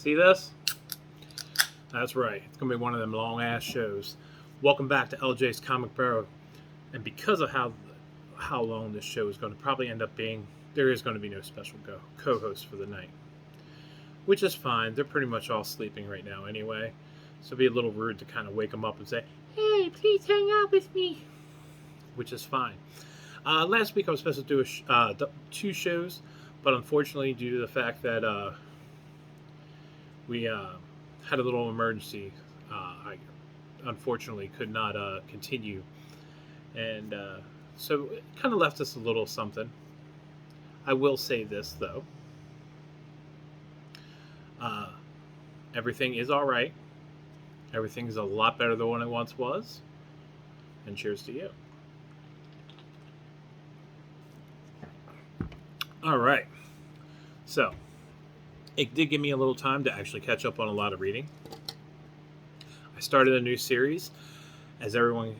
See this? That's right. It's going to be one of them long ass shows. Welcome back to LJ's Comic Barrel. And because of how long this show is going to probably end up being, there is going to be no special co-host for the night. Which is fine. They're pretty much all sleeping right now anyway. So it'd be a little rude to kind of wake them up and say, "Hey, please hang out with me." Which is fine. Last week I was supposed to do two shows, but unfortunately, due to the fact that we had a little emergency, I unfortunately could not continue, and so it kind of left us a little something. I will say this though: everything is all right. Everything is a lot better than what it once was. And cheers to you. All right. So, it did give me a little time to actually catch up on a lot of reading. I started a new series. As everyone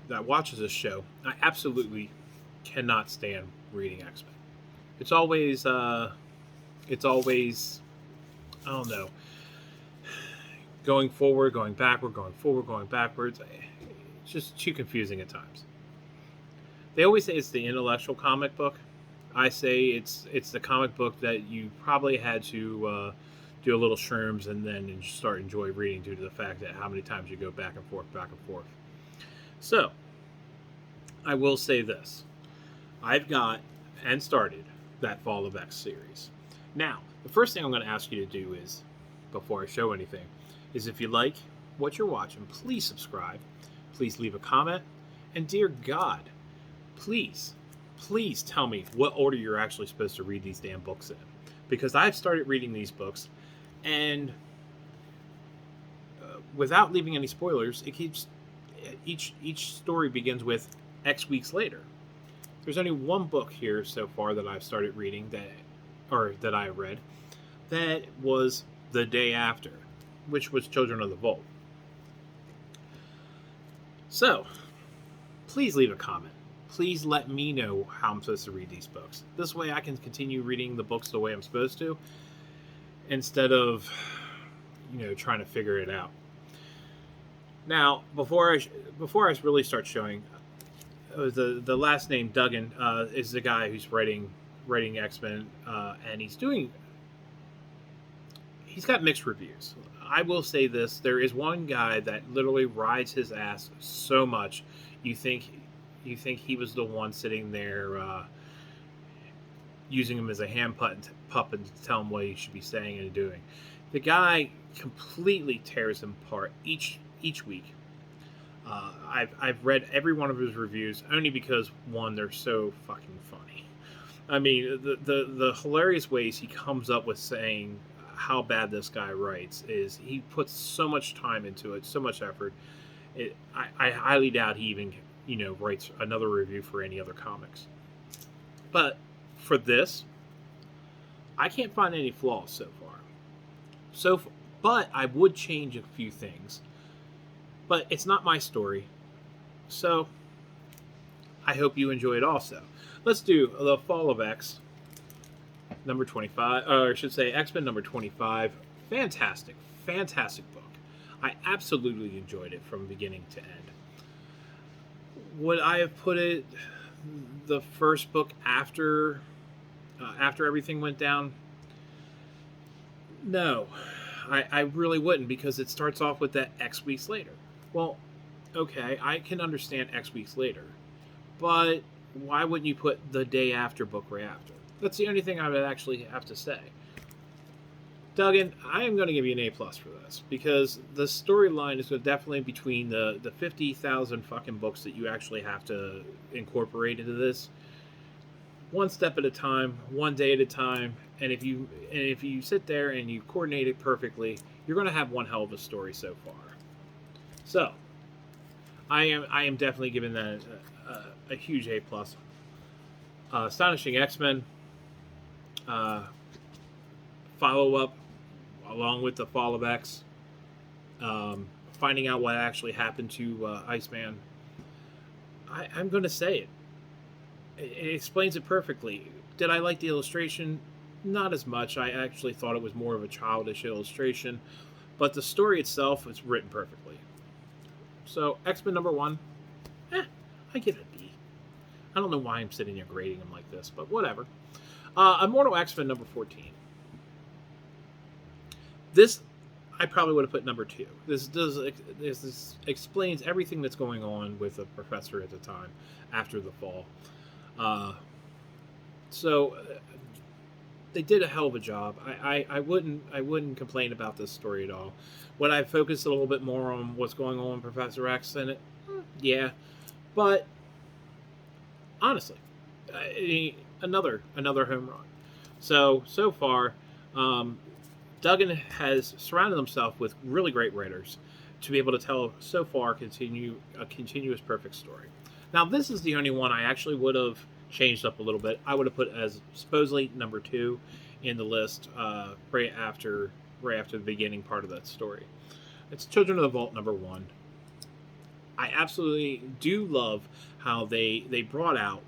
that watches this show, I absolutely cannot stand reading X-Men. It's always, I don't know, going forward, going backward, going forward, going backwards. It's just too confusing at times. They always say it's the intellectual comic book. I say it's the comic book that you probably had to do a little shrooms and then start enjoy reading due to the fact that how many times you go back and forth, back and forth. So, I will say this. I've got and started that Fall of X series. Now, the first thing I'm going to ask you to do is, before I show anything, is if you like what you're watching, please subscribe, please leave a comment, and dear God, please tell me what order you're actually supposed to read these damn books in. Because I've started reading these books, and without leaving any spoilers, it keeps each story begins with X weeks later. There's only one book here so far that I've started reading that I read that was the day after, which was Children of the Vault. So, please leave a comment. Please let me know how I'm supposed to read these books. This way I can continue reading the books the way I'm supposed to, instead of, trying to figure it out. Now, before I really start showing, the last name Duggan is the guy who's writing X-Men, and he's got mixed reviews. I will say this: there is one guy that literally rides his ass so much, you think he was the one sitting there using him as a hand puppet to tell him what he should be saying and doing. The guy completely tears him apart each week. I've read every one of his reviews only because, one, they're so fucking funny. I mean, the hilarious ways he comes up with saying how bad this guy writes is he puts so much time into it, so much effort. I highly doubt he even writes another review for any other comics. But for this, I can't find any flaws so far. But I would change a few things. But it's not my story, so I hope you enjoy it also. Let's do the Fall of X, number 25, or I should say X-Men number 25. Fantastic book. I absolutely enjoyed it from beginning to end. Would I have put it the first book after everything went down? No, I really wouldn't, because it starts off with that X weeks later. Well, okay, I can understand X weeks later, but why wouldn't you put the day after book right after? That's the only thing I would actually have to say. Duggan, I am going to give you an A+ for this, because the storyline is definitely between the 50,000 fucking books that you actually have to incorporate into this. One step at a time, one day at a time, and if you sit there and you coordinate it perfectly, you're going to have one hell of a story so far. So, I am definitely giving that a huge A+. Astonishing X-Men follow-up along with the Fall of X, finding out what actually happened to Iceman. I'm going to say it. It explains it perfectly. Did I like the illustration? not as much. I actually thought it was more of a childish illustration, but the story itself is written perfectly. So X-Men number 1, I give it a B. I don't know why I'm sitting here grading them like this, but whatever. Immortal X-Men number 14. This I probably would have put number 2. This explains everything that's going on with the professor at the time after the fall. So they did a hell of a job. I wouldn't complain about this story at all. Would I focus a little bit more on what's going on with Professor X in it? Yeah, but honestly, another home run. So far, Duggan has surrounded himself with really great writers to be able to tell so far a continuous perfect story. Now, this is the only one I actually would have changed up a little bit. I would have put as supposedly number 2 in the list right after the beginning part of that story. It's Children of the Vault number 1. I absolutely do love how they brought out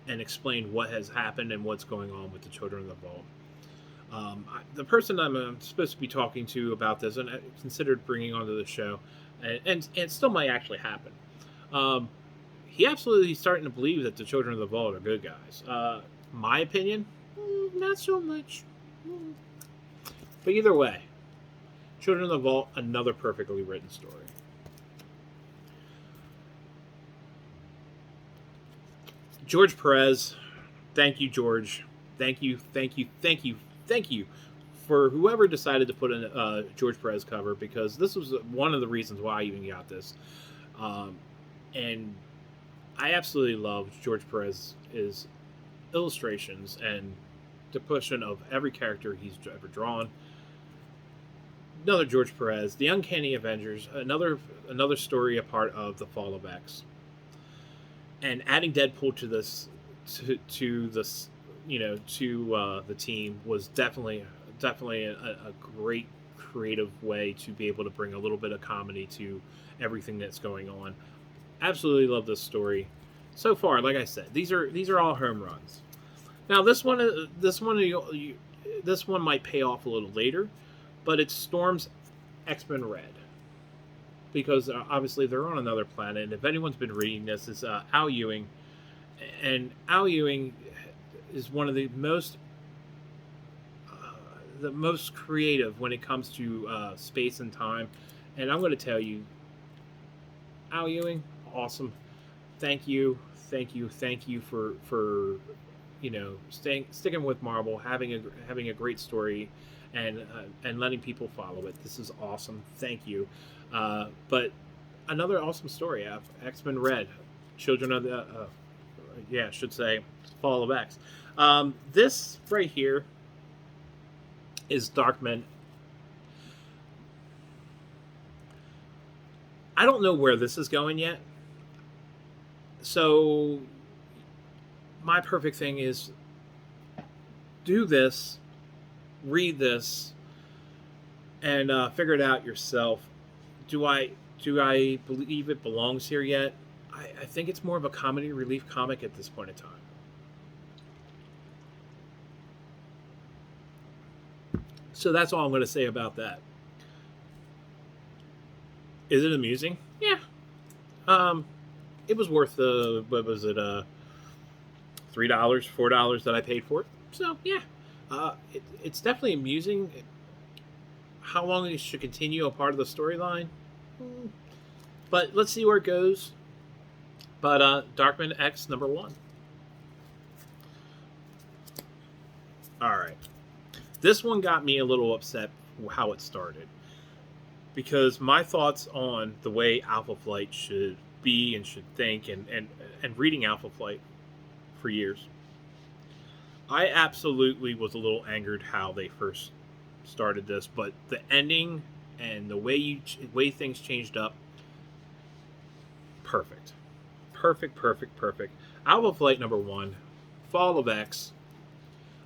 and explained what has happened and what's going on with the Children of the Vault. The person I'm supposed to be talking to about this, and I considered bringing onto the show, and it still might actually happen. He absolutely is starting to believe that the Children of the Vault are good guys. My opinion, not so much. But either way, Children of the Vault, another perfectly written story. George Perez, thank you, George. Thank you for whoever decided to put in a George Perez cover, because this was one of the reasons why I even got this. And I absolutely love George Perez's illustrations and depiction of every character he's ever drawn. Another George Perez, The Uncanny Avengers, another story, a part of the Fall of X, and adding Deadpool to this to this to the team was definitely a great creative way to be able to bring a little bit of comedy to everything that's going on. Absolutely love this story so far. Like I said, these are all home runs. Now this one might pay off a little later, but it's Storm's X-Men Red, because obviously they're on another planet. And if anyone's been reading this, it's Al Ewing, and Al Ewing is one of the most creative when it comes to space and time. And I'm going to tell you, Al Ewing, awesome. Thank you for sticking with Marvel, having a great story, and letting people follow it. This is awesome. Thank you. But another awesome story, X-Men Red, Children of the I should say Fall of X. This right here is Darkman. I don't know where this is going yet. So my perfect thing is do this, read this, and figure it out yourself. Do I believe it belongs here yet? I think it's more of a comedy relief comic at this point in time. So that's all I'm going to say about that. Is it amusing? Yeah. It was worth the, what was it, $3, $4 that I paid for it. So yeah, it's definitely amusing. How long it should continue a part of the storyline? But let's see where it goes. But Darkman X number 1. All right. This one got me a little upset how it started, because my thoughts on the way Alpha Flight should be and should think, and reading Alpha Flight for years, I absolutely was a little angered how they first started this, but the ending and the way things changed up, perfect. Alpha Flight number 1, Fall of X.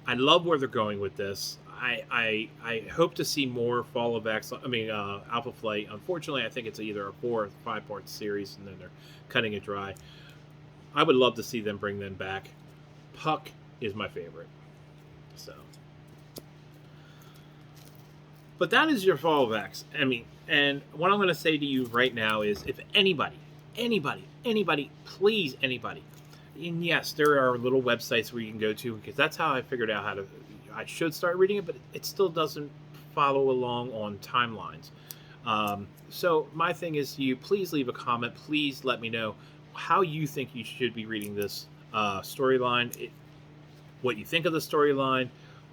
I love where they're going with this. I hope to see more Fall of X. Alpha Flight. Unfortunately, I think it's either a 4 or 5 part series, and then they're cutting it dry. I would love to see them bring them back. Puck is my favorite. So, but that is your Fall of X. I mean, and what I'm going to say to you right now is, if anybody, please, anybody, and yes, there are little websites where you can go to, because that's how I figured out how to. I should start reading it, but it still doesn't follow along on timelines. So my thing is, you please leave a comment. Please let me know how you think you should be reading this storyline. What you think of the storyline.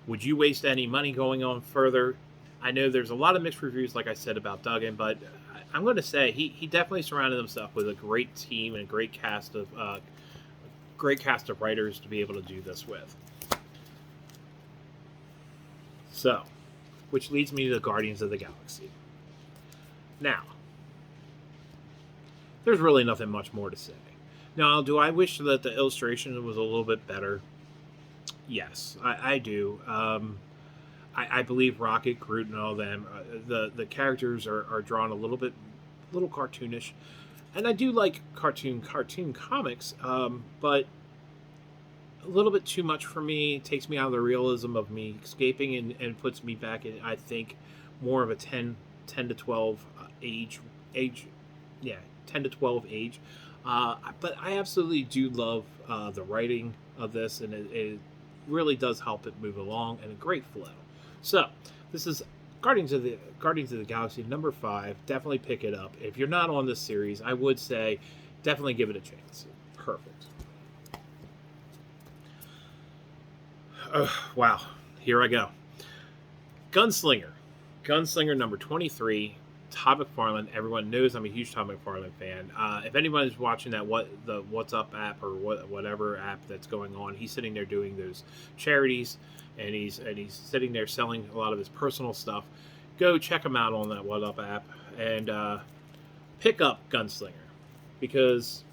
Would you waste any money going on further? I know there's a lot of mixed reviews, like I said, about Duggan, but I'm going to say he definitely surrounded himself with a great team and a great cast of writers to be able to do this with. So, which leads me to the Guardians of the Galaxy. Now, there's really nothing much more to say. Now, do I wish that the illustration was a little bit better? Yes, I do. I believe Rocket, Groot, and all them, the characters are drawn a little cartoonish, and I do like cartoon comics, but a little bit too much for me. It takes me out of the realism of me escaping and puts me back in, I think, more of a 10 to 12 age, 10 to 12 age. But I absolutely do love the writing of this, and it really does help it move along, and a great flow. So this is Guardians of the Galaxy number 5. Definitely pick it up. If you're not on this series, I would say definitely give it a chance. Perfect. Wow, here I go. Gunslinger number 23. Todd McFarlane. Everyone knows I'm a huge Todd McFarlane fan. If anybody's watching that What's Up app or whatever app that's going on, he's sitting there doing those charities, and he's sitting there selling a lot of his personal stuff. Go check him out on that What Up app and pick up Gunslinger, because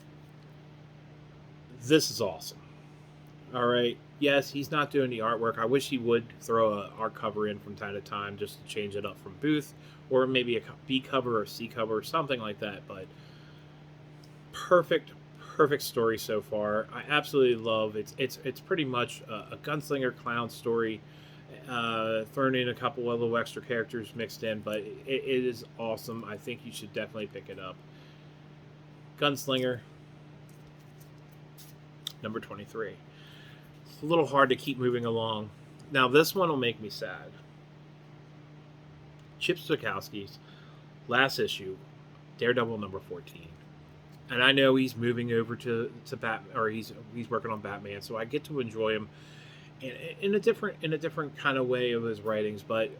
this is awesome. All right. Yes, he's not doing the artwork. I wish he would throw an art cover in from time to time just to change it up from Booth, or maybe a B cover or C cover or something like that. But perfect story so far. I absolutely love it. It's pretty much a gunslinger clown story, thrown in a couple of little extra characters mixed in, but it is awesome. I think you should definitely pick it up. Gunslinger number 23. It's a little hard to keep moving along. Now this one will make me sad. Chip Zdarsky's last issue, Daredevil number 14. And I know he's moving over to Batman, or he's working on Batman, so I get to enjoy him in a different kind of way of his writings. But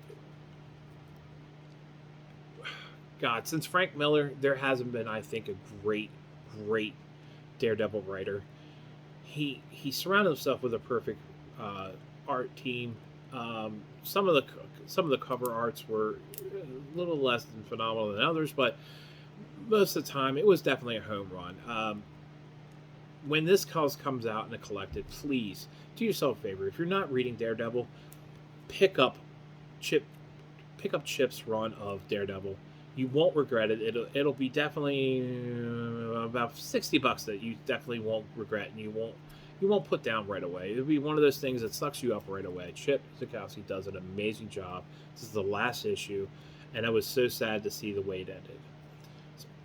God, since Frank Miller, there hasn't been, I think, a great Daredevil writer. He surrounded himself with a perfect art team. Some of the cover arts were a little less than phenomenal than others, but most of the time it was definitely a home run. When this comes out in a collected, please do yourself a favor. If you're not reading Daredevil, pick up Chip's run of Daredevil. You won't regret it. It'll be definitely about $60 that you definitely won't regret, and you won't put down right away. It'll be one of those things that sucks you up right away. Chip Zdarsky does an amazing job. This is the last issue, and I was so sad to see the way it ended.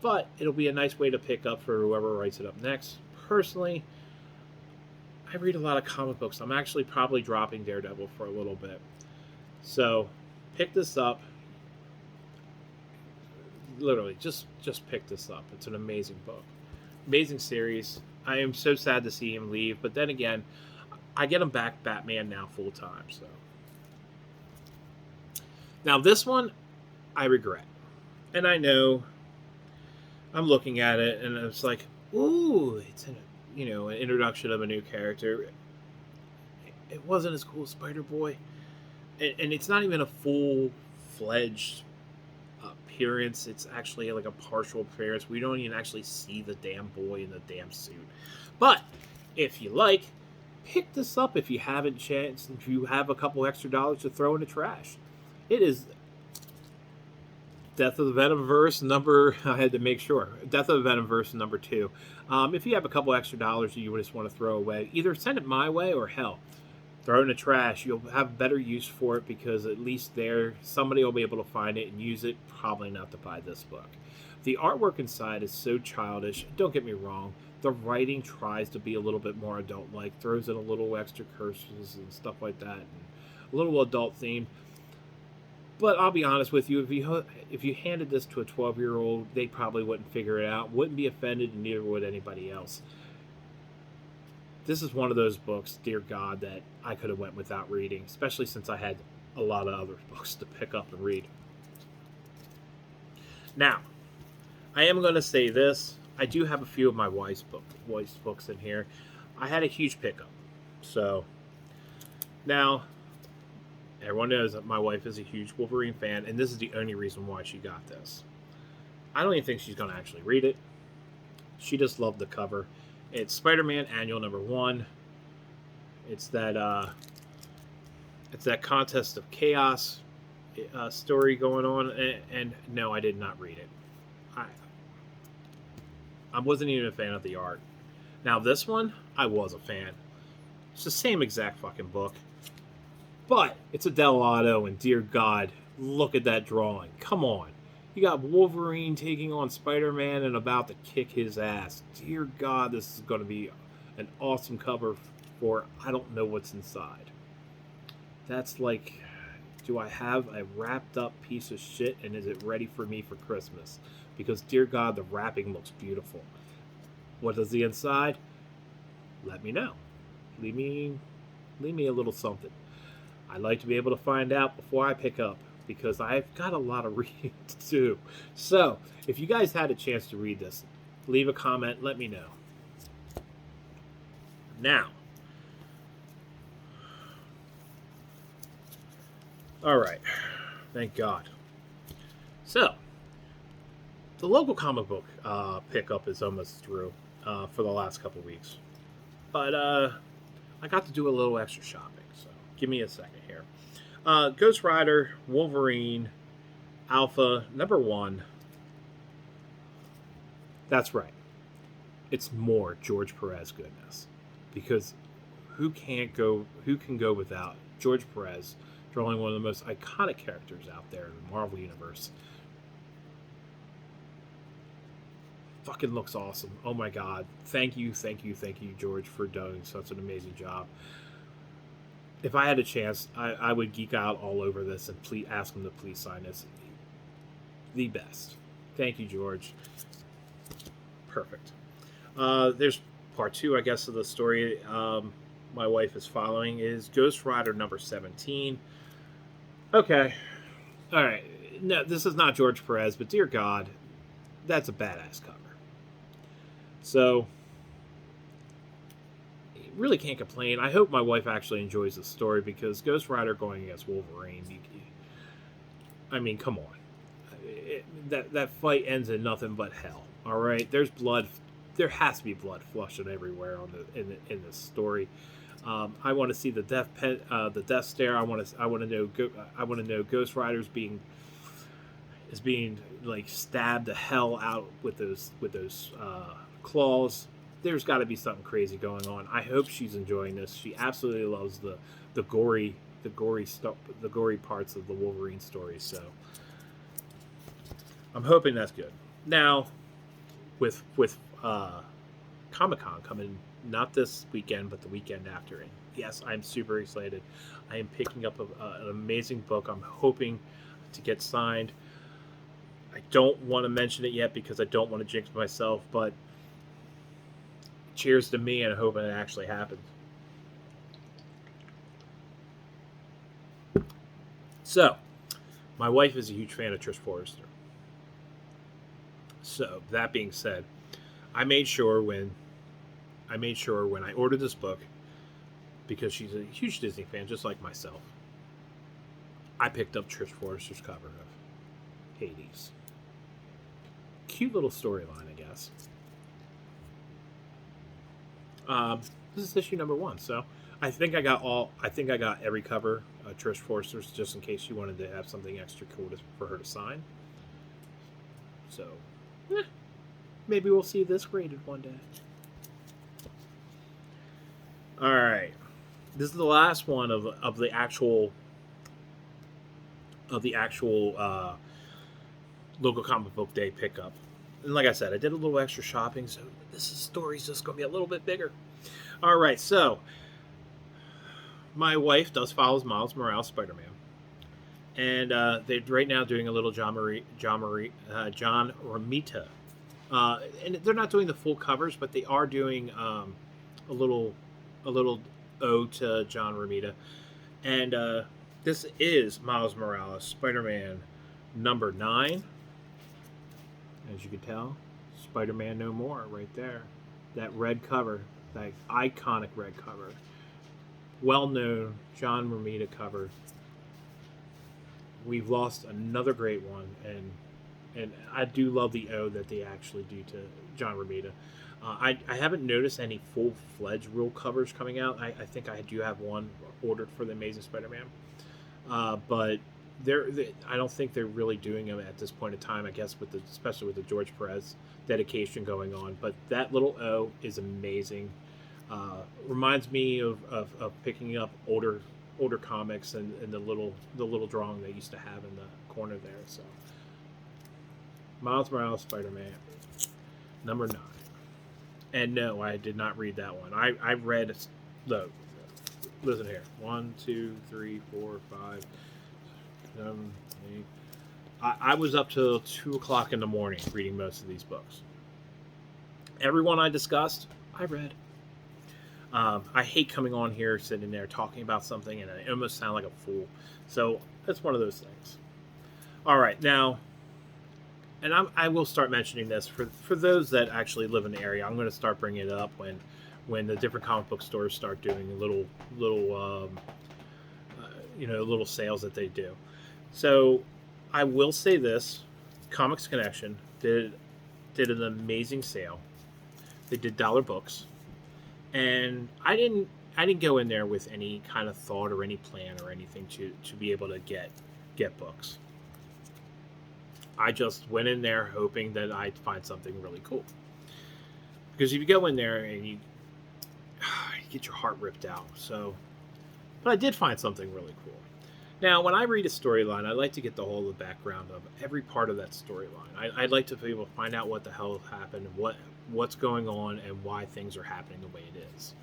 But it'll be a nice way to pick up for whoever writes it up next. Personally, I read a lot of comic books. I'm actually probably dropping Daredevil for a little bit. So pick this up. Literally, just pick this up. It's an amazing book. Amazing series. I am so sad to see him leave, but then again, I get him back Batman now full time. So now this one, I regret, and I know I'm looking at it, and it's like, ooh, it's an introduction of a new character. It wasn't as cool as Spider-Boy, and it's not even a full-fledged appearance. It's actually like a partial appearance. We don't even actually see the damn boy in the damn suit. But if you like, pick this up if you haven't chanced. If you have a couple extra dollars to throw in the trash, it is Death of the Venomverse number. I had to make sure. Death of the Venomverse number 2. If you have a couple extra dollars you just want to throw away, either send it my way, or hell, throw it in the trash. You'll have better use for it because at least there somebody will be able to find it and use it. Probably not to buy this book. The artwork inside is so childish. Don't get me wrong. The writing tries to be a little bit more adult-like, throws in a little extra curses and stuff like that, and a little adult themed. But I'll be honest with you, if you handed this to a 12-year-old, they probably wouldn't figure it out, wouldn't be offended, and neither would anybody else. This is one of those books, dear God, that I could have went without reading, especially since I had a lot of other books to pick up and read. Now, I am going to say this. I do have a few of my wife's books in here. I had a huge pickup. So, now, everyone knows that my wife is a huge Wolverine fan, and this is the only reason why she got this. I don't even think she's going to actually read it. She just loved the cover. It's Spider-Man Annual Number 1. It's that Contest of Chaos story going on, and no, I did not read it. I wasn't even a fan of the art. Now this one, I was a fan. It's the same exact fucking book, but it's a Del Auto, and dear God, look at that drawing. Come on. You got Wolverine taking on Spider-Man and about to kick his ass. Dear God, this is going to be an awesome cover for I don't know what's inside. That's like, do I have a wrapped up piece of shit and is it ready for me for Christmas? Because dear God, the wrapping looks beautiful. What does the inside? Let me know. Leave me a little something. I'd like to be able to find out before I pick up, because I've got a lot of reading to do. So, if you guys had a chance to read this, leave a comment, let me know. Now, alright, thank God. So, the local comic book pickup is almost through for the last couple weeks. But I got to do a little extra shopping, so give me a second here. Ghost Rider, Wolverine, Alpha, number 1. That's right. It's more George Perez goodness. Because who can go without George Perez drawing one of the most iconic characters out there in the Marvel Universe? Fucking looks awesome. Oh my God. Thank you, George, for doing such an amazing job. If I had a chance, I would geek out all over this and ask him to please sign this. The best. Thank you, George. Perfect. There's part 2, I guess, of the story my wife is following is Ghost Rider number 17. Okay. All right. No, this is not George Perez, but dear God, that's a badass cover. So, really can't complain. I hope my wife actually enjoys the story because Ghost Rider going against Wolverine, I mean, come on. That fight ends in nothing but hell. All right, there's blood. There has to be blood flushing everywhere in this story. I want to see the death stare. I want to know Ghost Rider's being like stabbed the hell out with those claws. There's got to be something crazy going on. I hope she's enjoying this. She absolutely loves the gory stuff, the gory parts of the Wolverine story. So I'm hoping that's good. Now, with Comic-Con coming not this weekend but the weekend after, and yes, I'm super excited. I am picking up an amazing book. I'm hoping to get signed. I don't want to mention it yet because I don't want to jinx myself, but cheers to me and I hope it actually happens. So, my wife is a huge fan of Trish Forrester. So, that being said, I made sure when I ordered this book, because she's a huge Disney fan, just like myself, I picked up Trish Forrester's cover of Hades. Cute little storyline, I guess. This is issue number 1, so I think I got every cover Trish Forrester's, just in case she wanted to have something extra cool for her to sign. So, maybe we'll see this graded one day. All right. This is the last one of the actual local comic book day pickup. And like I said, I did a little extra shopping, so this story's just going to be a little bit bigger. All right, so my wife does follow Miles Morales Spider-Man, and they're right now doing a little John Romita, and they're not doing the full covers, but they are doing a little ode to John Romita, and this is Miles Morales Spider-Man number 9. As you can tell, Spider-Man No More right there. That red cover, that iconic red cover. Well-known John Romita cover. We've lost another great one, and I do love the ode that they actually do to John Romita. I haven't noticed any full-fledged real covers coming out. I think I do have one ordered for the Amazing Spider-Man. But I don't think they're really doing them at this point in time. I guess especially with the George Perez dedication going on. But that little O is amazing. Reminds me of picking up older comics and the little drawing they used to have in the corner there. So Miles Morales Spider-Man number 9. And no, I did not read that one. I read listen here. 1, 2, 3, 4, 5, 7, 8. I was up till 2 o'clock in the morning reading most of these books. Every one I discussed, I read. I hate coming on here, sitting there talking about something, and I almost sound like a fool. So that's one of those things. All right, now, and I will start mentioning this for those that actually live in the area. I'm going to start bringing it up when the different comic book stores start doing little sales that they do. So I will say this: Comics Connection did an amazing sale. They did dollar books, and I didn't go in there with any kind of thought or any plan or anything to be able to get books. I just went in there hoping that I'd find something really cool. Because if you go in there and you get your heart ripped out. But I did find something really cool. Now, when I read a storyline, I like to get the whole background of every part of that storyline. I'd like to be able to find out what the hell happened, what's going on, and why things are happening the way it is.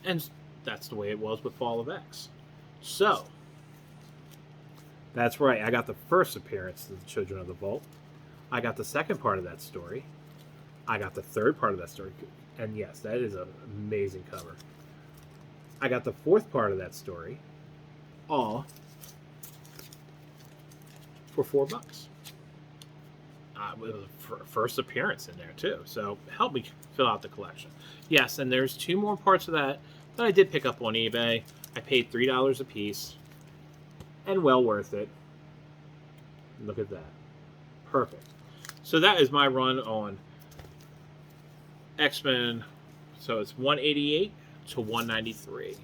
And that's the way it was with Fall of X. So, that's right. I got the first appearance of the Children of the Vault. I got the second part of that story. I got the third part of that story. And yes, that is an amazing cover. I got the fourth part of that story. All for $4. With a first appearance in there too. So help me fill out the collection. Yes, and there's 2 more parts of that I did pick up on eBay. I paid $3 a piece. And well worth it. Look at that. Perfect. So that is my run on X-Men. So it's 188 to 193.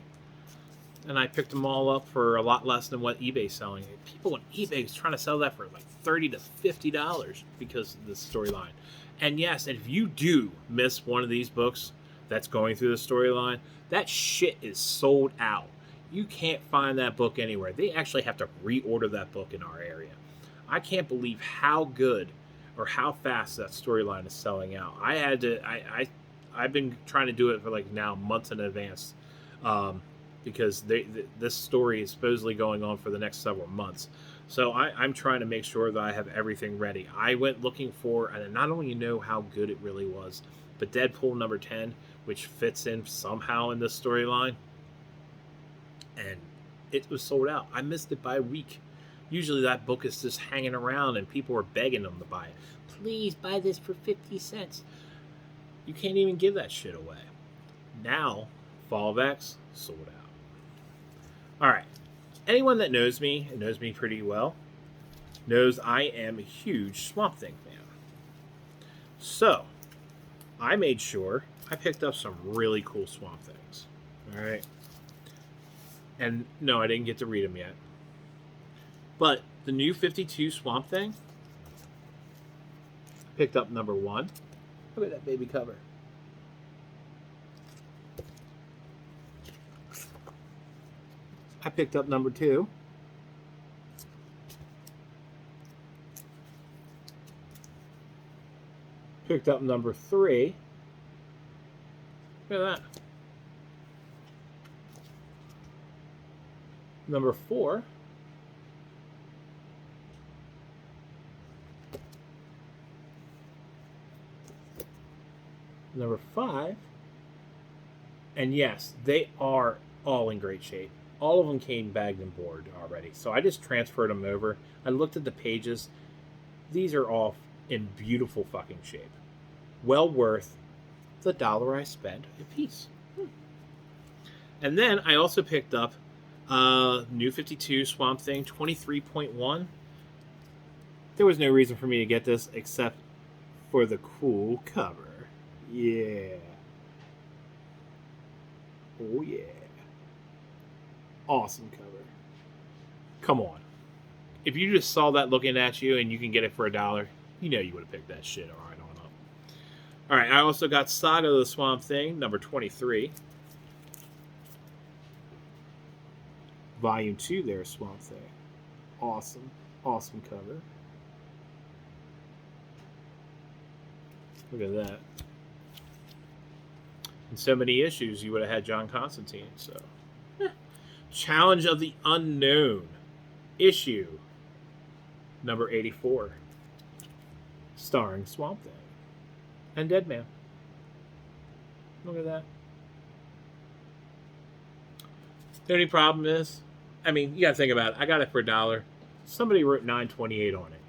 And I picked them all up for a lot less than what eBay's selling. People on eBay is trying to sell that for like $30 to $50 because of this storyline. And yes, if you do miss one of these books that's going through the storyline, that shit is sold out. You can't find that book anywhere. They actually have to reorder that book in our area. I can't believe how good or how fast that storyline is selling out. I've been trying to do it for like now months in advance, because this story is supposedly going on for the next several months. So I'm trying to make sure that I have everything ready. I went looking for, and not only know how good it really was, but Deadpool number 10, which fits in somehow in this storyline, and it was sold out. I missed it by a week. Usually that book is just hanging around and people are begging them to buy it. Please buy this for 50 cents. You can't even give that shit away. Now, Fall of X, sold out. All right. Anyone that knows me, and knows me pretty well, knows I am a huge Swamp Thing fan. So, I made sure I picked up some really cool Swamp Things. All right. And no, I didn't get to read them yet. But the new 52 Swamp Thing, picked up number 1. Look at that baby cover. I picked up number 2. Picked up number 3. Look at that. Number 4. Number 5. And yes, they are all in great shape. All of them came bagged and board already. So I just transferred them over. I looked at the pages. These are all in beautiful fucking shape. Well worth the dollar I spent a piece. And then I also picked up New 52 Swamp Thing 23.1. There was no reason for me to get this except for the cool cover. Yeah. Oh, yeah. Awesome cover. Come on. If you just saw that looking at you and you can get it for $1, you know you would have picked that shit right on up. All right, I also got Saga of the Swamp Thing, number 23. Volume 2 there, Swamp Thing. Awesome. Awesome cover. Look at that. In so many issues, you would have had John Constantine. So, Challenge of the Unknown, issue number 84, starring Swamp Thing and Deadman. Look at that. The only problem is, I mean, you gotta think about it. I got it for $1. Somebody wrote $9.28 on it.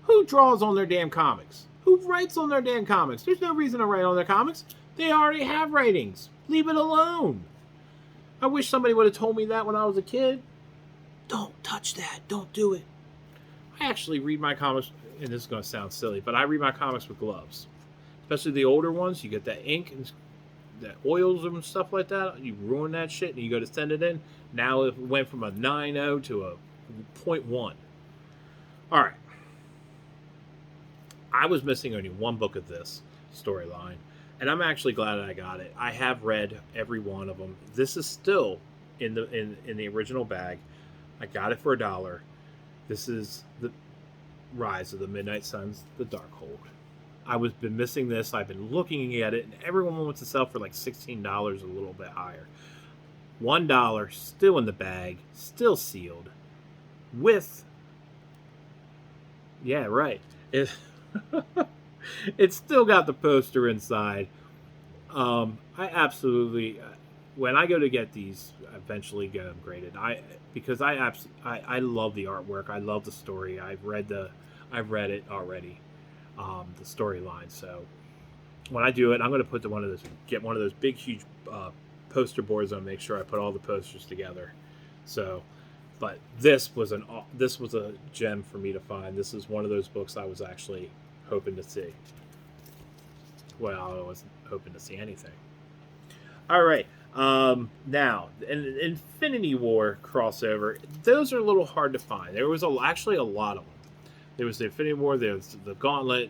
Who draws on their damn comics? Who writes on their damn comics? There's no reason to write on their comics. They already have ratings. Leave it alone. I wish somebody would have told me that when I was a kid. Don't touch that. Don't do it. I actually read my comics, and this is going to sound silly, but I read my comics with gloves. Especially the older ones. You get that ink and that oils and stuff like that. You ruin that shit, and you go to send it in. Now it went from a 9.0 to a 0.1. All right. I was missing only one book of this storyline. And I'm actually glad that I got it. I have read every one of them. This is still in the original bag. I got it for $1. This is the Rise of the Midnight Suns, the Darkhold. I was been missing this. I've been looking at it, and everyone wants to sell for like $16, a little bit higher. $1, still in the bag, still sealed, with. Yeah, right. It's still got the poster inside. I absolutely, when I go to get these, I eventually get them graded. Because I love the artwork. I love the story. I've read it already, the storyline. So when I do it, I'm going to get one of those big, huge poster boards and make sure I put all the posters together. So, but this was a gem for me to find. This is one of those books I was actually hoping to see. Well, I wasn't hoping to see anything. All right. Now, an Infinity War crossover. Those are a little hard to find. There was actually a lot of them. There was the Infinity War. There was the Gauntlet.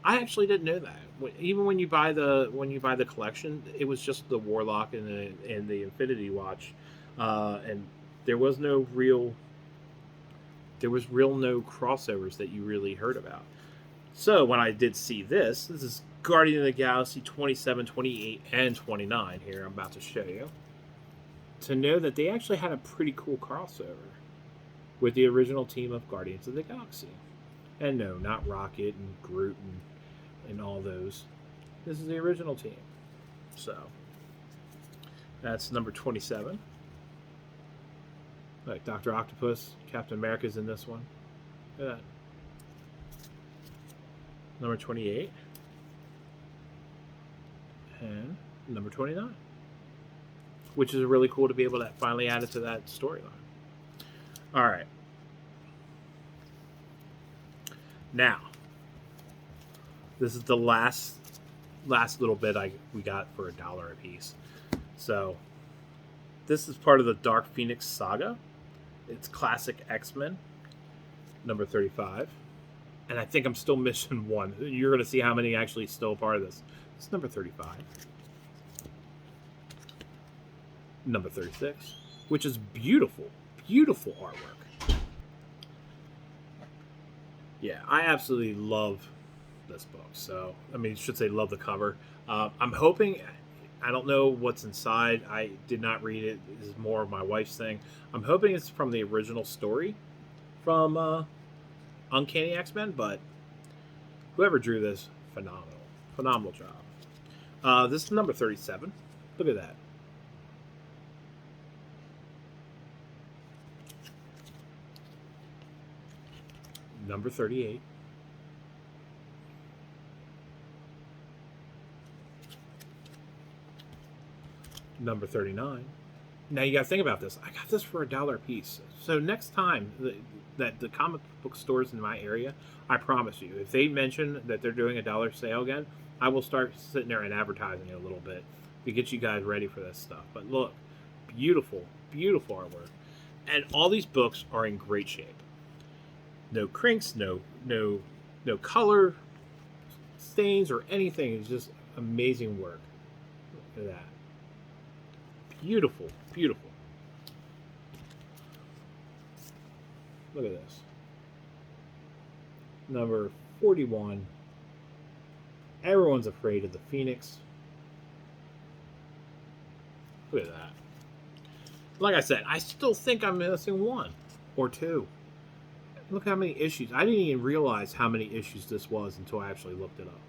I actually didn't know that. Even when you buy the collection, it was just the Warlock and the Infinity Watch, and there was no no crossovers that you really heard about. So when I did see this is Guardian of the Galaxy 27, 28, and 29 here I'm about to show you. To know that they actually had a pretty cool crossover with the original team of Guardians of the Galaxy. And no, not Rocket and Groot and all those. This is the original team. So, that's number 27. Like Dr. Octopus, Captain America's in this one. Look at that. Number 28. And number 29. Which is really cool to be able to finally add it to that storyline. All right. Now, this is the last little bit we got for $1 a piece. So, this is part of the Dark Phoenix saga. It's classic X-Men, number 35. And I think I'm still missing one. You're going to see how many actually still a part of this. It's number 35. Number 36. which is beautiful, beautiful artwork. Yeah, I absolutely love this book. So, I mean, I should say love the cover. I'm hoping. I don't know what's inside. I did not read it. This is more of my wife's thing. I'm hoping it's from the original story from Uncanny X-Men, but whoever drew this, phenomenal, phenomenal job. This is number 37. Look at that. Number 38. Number 39. Now you got to think about this. I got this for $1 a piece. So next time that the comic book stores in my area, I promise you, if they mention that they're doing $1 sale again, I will start sitting there and advertising it a little bit to get you guys ready for this stuff. But look, beautiful, beautiful artwork, and all these books are in great shape. No crinks, no color stains or anything. It's just amazing work. Look at that. Beautiful, beautiful. Look at this. Number 41. Everyone's afraid of the Phoenix. Look at that. Like I said, I still think I'm missing one or two. Look how many issues. I didn't even realize how many issues this was until I actually looked it up.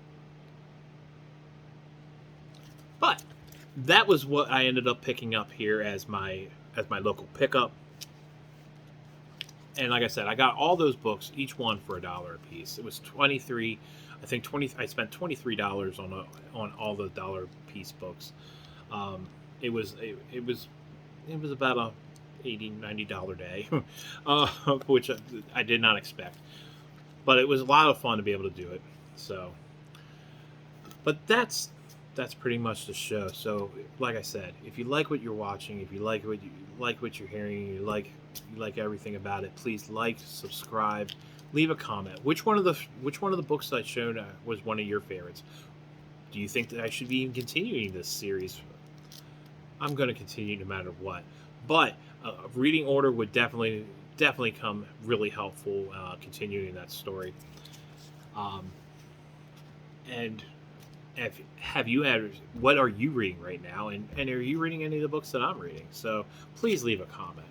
But that was what I ended up picking up here as my local pickup. And like I said, I got all those books, each one for $1 a piece. It was 23. I think 20. I spent $23 on all the $1 piece books. It was about a $80-$90 day, which I did not expect. But it was a lot of fun to be able to do it. So, but that's pretty much the show. So, like I said, if you like what you're watching, if you like what you're hearing, you like everything about it, please like, subscribe, leave a comment. Which one of the books I showed was one of your favorites? Do you think that I should be even continuing this series? I'm going to continue no matter what. But a reading order would definitely come really helpful continuing that story. And what are you reading right now, and are you reading any of the books that I'm reading? So please leave a comment.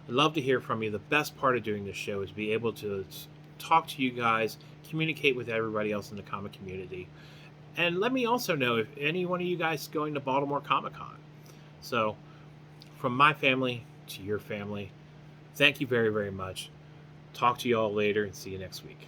I'd love to hear from you. The best part of doing this show is be able to talk to you guys, communicate with everybody else in the comic community, and let me also know if any one of you guys is going to Baltimore Comic Con. So from my family to your family, thank you very, very much. Talk to you all later and see you next week.